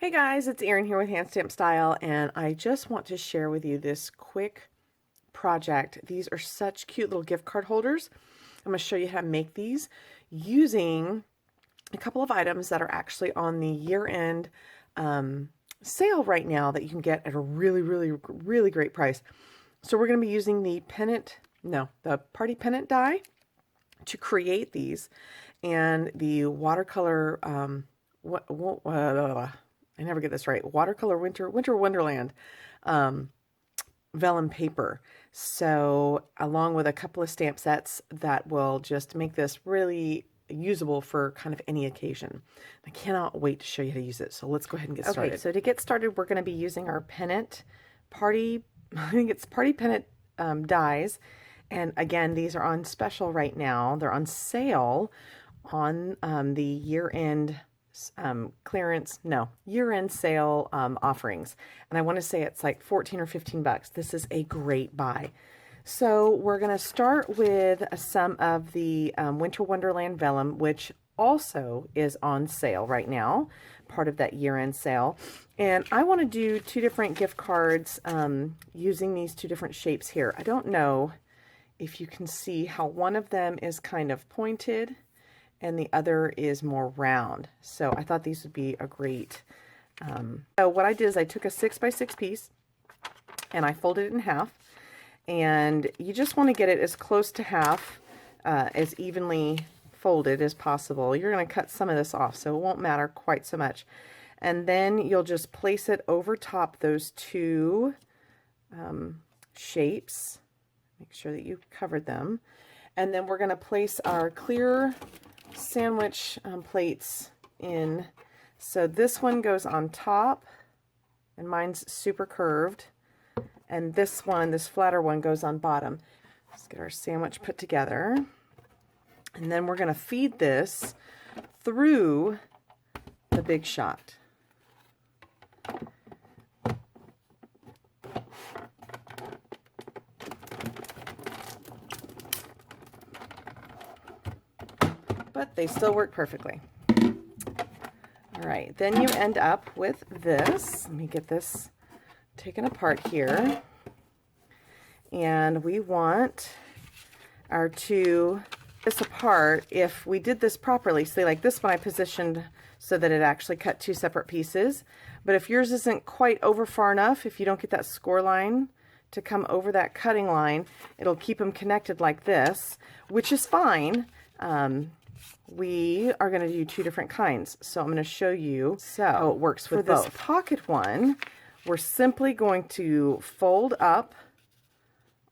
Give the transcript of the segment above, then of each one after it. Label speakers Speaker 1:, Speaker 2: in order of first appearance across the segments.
Speaker 1: Hey guys, it's Erin here with Hand Stamp Style, and I just want to share with you this quick project. These are such cute little gift card holders. I'm going to show you how to make these using a couple of items that are actually on the year-end sale right now that you can get at a really great price. So we're going to be using the the Party Pennant die to create these, and the watercolor I never get this right. Watercolor Winter Wonderland vellum paper. So along with a couple of stamp sets that will just make this really usable for kind of any occasion. I cannot wait to show you how to use it. So let's go ahead and get started. So to get started, we're going to be using our Pennant Party, I think it's Party Pennant dies. And again, these are on special right now. They're on sale on the year-end year-end sale offerings, and I want to say it's like 14 or 15 bucks. This is a great buy. So we're going to start with some of the Winter Wonderland vellum, which also is on sale right now, part of that year-end sale. And I want to do two different gift cards using these two different shapes here. I don't know if you can see how one of them is kind of pointed and the other is more round. So I thought these would be a great, so what I did is I took a 6x6 piece and I folded it in half, and you just want to get it as close to half, as evenly folded as possible. You're going to cut some of this off, so it won't matter quite so much. And then you'll just place it over top those two shapes. Make sure that you covered them. And then we're going to place our clear sandwich plates in. So this one goes on top, and mine's super curved, and this flatter one goes on bottom. Let's get our sandwich put together, and then we're going to feed this through the Big Shot. But they still work perfectly. All right, then you end up with this. Let me get this taken apart here. And we want our this apart. If we did this properly, say like this one I positioned so that it actually cut two separate pieces. But if yours isn't quite over far enough, if you don't get that score line to come over that cutting line, it'll keep them connected like this, which is fine. We are going to do two different kinds, so I'm going to show you how it works with both. For this pocket one, we're simply going to fold up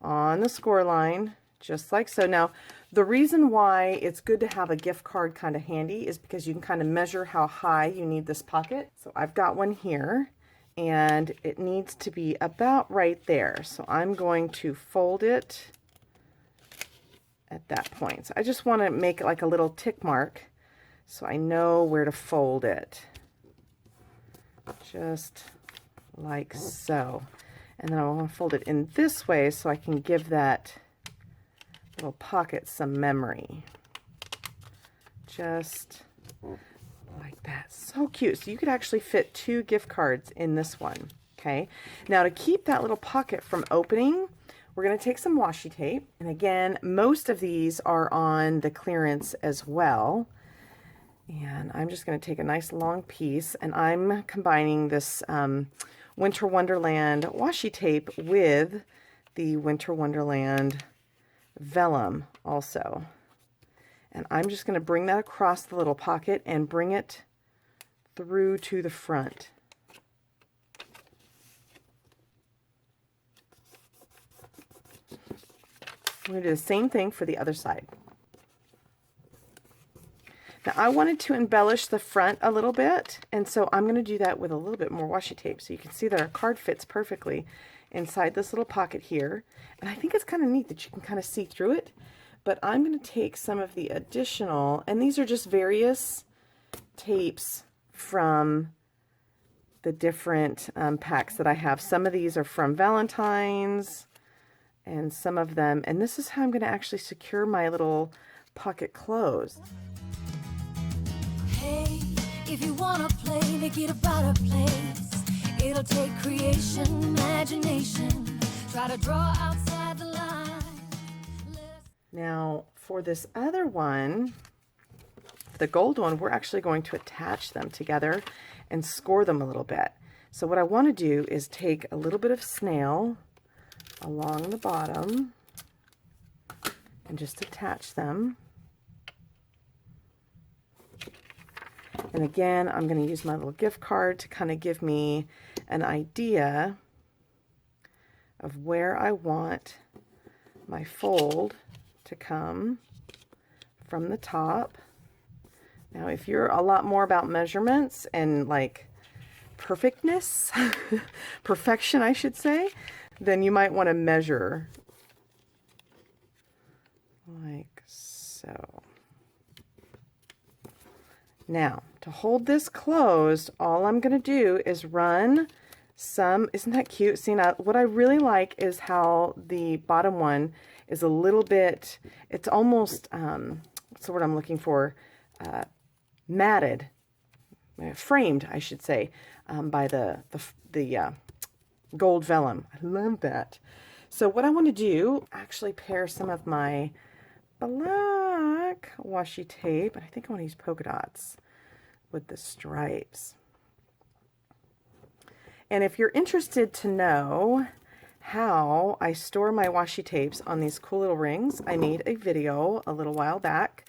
Speaker 1: on the score line, just like so. Now, the reason why it's good to have a gift card kind of handy is because you can kind of measure how high you need this pocket. So I've got one here, and it needs to be about right there. So I'm going to fold it at that point. So I just want to make it like a little tick mark so I know where to fold it. Just like so. And then I want to fold it in this way so I can give that little pocket some memory. Just like that. So cute. So you could actually fit two gift cards in this one. Okay. Now to keep that little pocket from opening, we're going to take some washi tape, and again, most of these are on the clearance as well. And I'm just going to take a nice long piece, and I'm combining this Winter Wonderland washi tape with the Winter Wonderland vellum also. And I'm just going to bring that across the little pocket and bring it through to the front. I'm going to do the same thing for the other side. Now I wanted to embellish the front a little bit, and so I'm going to do that with a little bit more washi tape so you can see that our card fits perfectly inside this little pocket here. And I think it's kind of neat that you can kind of see through it. But I'm going to take some of the additional, and these are just various tapes from the different packs that I have. Some of these are from Valentine's, and some of them, and this is how I'm going to actually secure my little pocket closed.
Speaker 2: Hey, If you wanna play, make it about a place. It'll take creation, imagination. Try to draw outside the line.
Speaker 1: Now, for this other one, the gold one, we're actually going to attach them together and score them a little bit. So what I want to do is take a little bit of snail along the bottom and just attach them. And again, I'm going to use my little gift card to kind of give me an idea of where I want my fold to come from the top. Now, if you're a lot more about measurements and like perfectness, perfection, I should say, then you might want to measure like so. Now, to hold this closed, all I'm going to do is run some, isn't that cute? See, now what I really like is how the bottom one is a little bit, it's almost, what's the word I'm looking for? Matted, framed, I should say, by the gold vellum. I love that. So what I want to do, actually pair some of my black washi tape, and I think I want to use polka dots with the stripes. And if you're interested to know how I store my washi tapes on these cool little rings, I made a video a little while back,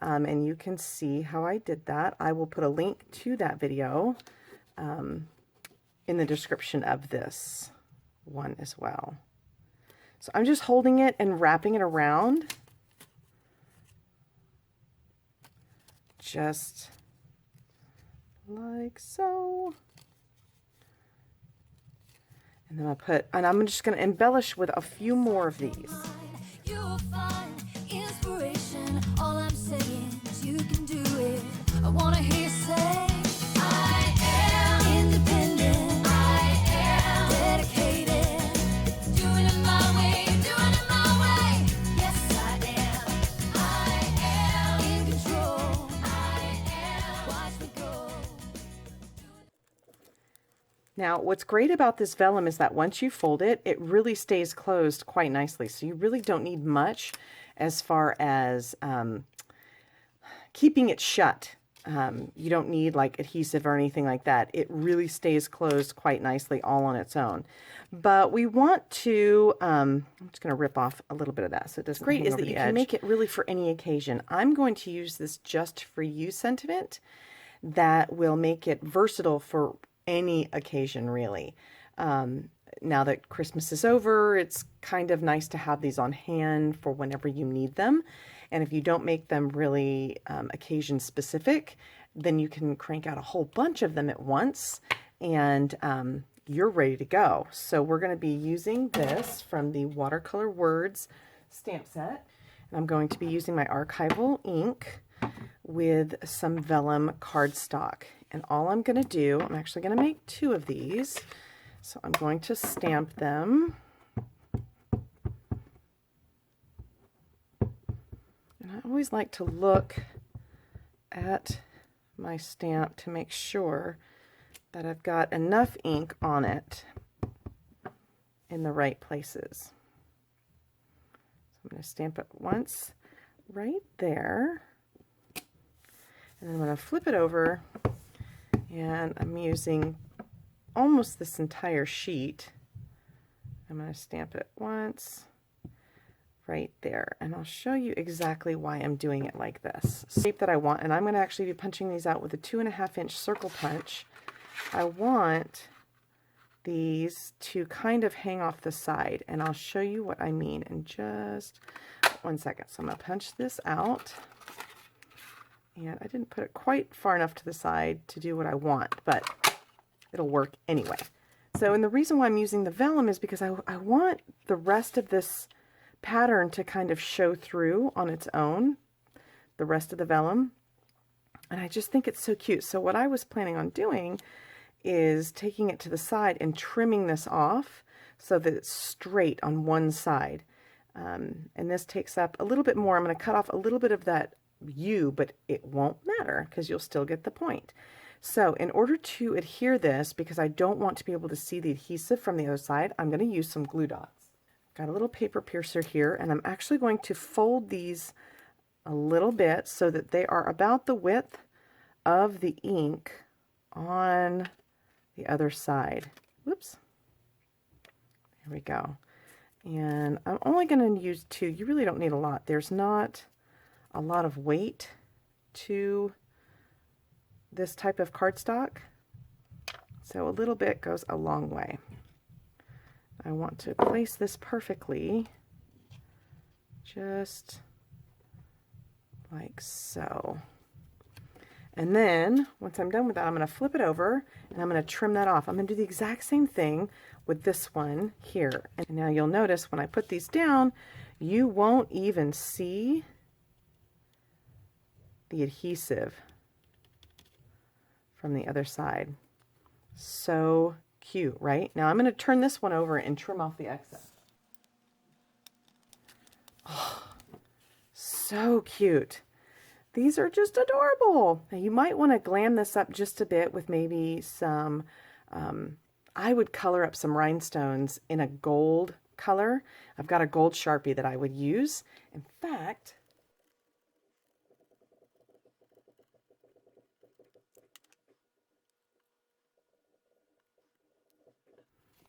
Speaker 1: and you can see how I did that. I will put a link to that video in the description of this one as well. So I'm just holding it and wrapping it around, just like so. And then I'm just going to embellish with a few more of these.
Speaker 2: You'll find inspiration. All I'm saying is you can do it. I want to hear you say, I am independent. I am dedicated. Doing it my way, doing it my way. Yes, I am. I am in control. I am. Watch me go.
Speaker 1: Now, what's great about this vellum is that once you fold it, it really stays closed quite nicely. So you really don't need much as far as keeping it shut. You don't need like adhesive or anything like that. It really stays closed quite nicely all on its own. But we want to, I'm just going to rip off a little bit of that so it doesn't hang over the edge. Great is that you can make it really for any occasion. I'm going to use this Just For You sentiment that will make it versatile for any occasion, really. Now that Christmas is over, it's kind of nice to have these on hand for whenever you need them. And if you don't make them really occasion specific, then you can crank out a whole bunch of them at once and you're ready to go. So we're going to be using this from the Watercolor Words stamp set. And I'm going to be using my archival ink with some vellum cardstock. And all I'm going to do, I'm actually going to make 2 of these. So I'm going to stamp them. And I always like to look at my stamp to make sure that I've got enough ink on it in the right places. So I'm going to stamp it once right there. And then I'm going to flip it over. And I'm using almost this entire sheet. I'm going to stamp it once right there. And I'll show you exactly why I'm doing it like this. Shape that I want, and I'm going to actually be punching these out with a 2.5-inch circle punch. I want these to kind of hang off the side, and I'll show you what I mean in just 1 second. So I'm going to punch this out. And I didn't put it quite far enough to the side to do what I want, but it'll work anyway. So, and the reason why I'm using the vellum is because I want the rest of this pattern to kind of show through on its own, the rest of the vellum. And I just think it's so cute. So what I was planning on doing is taking it to the side and trimming this off so that it's straight on one side. And this takes up a little bit more. I'm going to cut off a little bit of that you, but it won't matter because you'll still get the point. So in order to adhere this, because I don't want to be able to see the adhesive from the other side, I'm going to use some glue dots. Got a little paper piercer here, and I'm actually going to fold these a little bit so that they are about the width of the ink on the other side. Whoops. There we go. And I'm only going to use 2. You really don't need a lot. There's not a lot of weight to this type of cardstock, so a little bit goes a long way. I want to place this perfectly, just like so. And then once I'm done with that, I'm going to flip it over and I'm going to trim that off. I'm going to do the exact same thing with this one here. And now you'll notice when I put these down, you won't even see the adhesive from the other side. So cute, right? Now I'm going to turn this one over and trim off the excess. Oh, so cute. These are just adorable. Now you might want to glam this up just a bit with maybe some, I would color up some rhinestones in a gold color. I've got a gold Sharpie that I would use. In fact,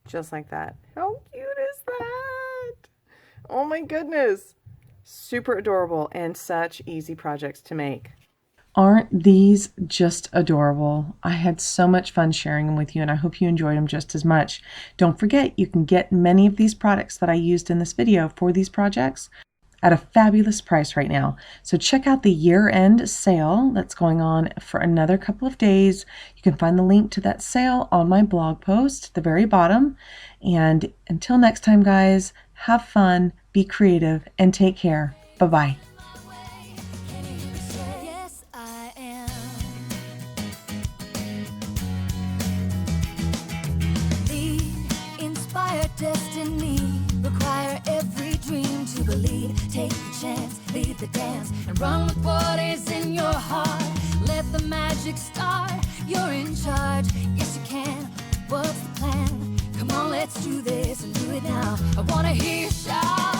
Speaker 1: just like that. How cute is that? Oh my goodness. Super adorable and such easy projects to make. Aren't these just adorable? I had so much fun sharing them with you, and I hope you enjoyed them just as much. Don't forget, you can get many of these products that I used in this video for these projects at a fabulous price right now. So check out the year-end sale that's going on for another couple of days. You can find the link to that sale on my blog post at the very bottom. And until next time, guys, have fun, be creative, and take care. Bye-bye.
Speaker 2: Yes, I am. Lead, inspire destiny, require every dream to believe. Take the chance, lead the dance, and run with what is in your heart. Let the magic start. You're in charge. Yes, you can. What's the plan? Come on, let's do this and do it now. I wanna hear you shout.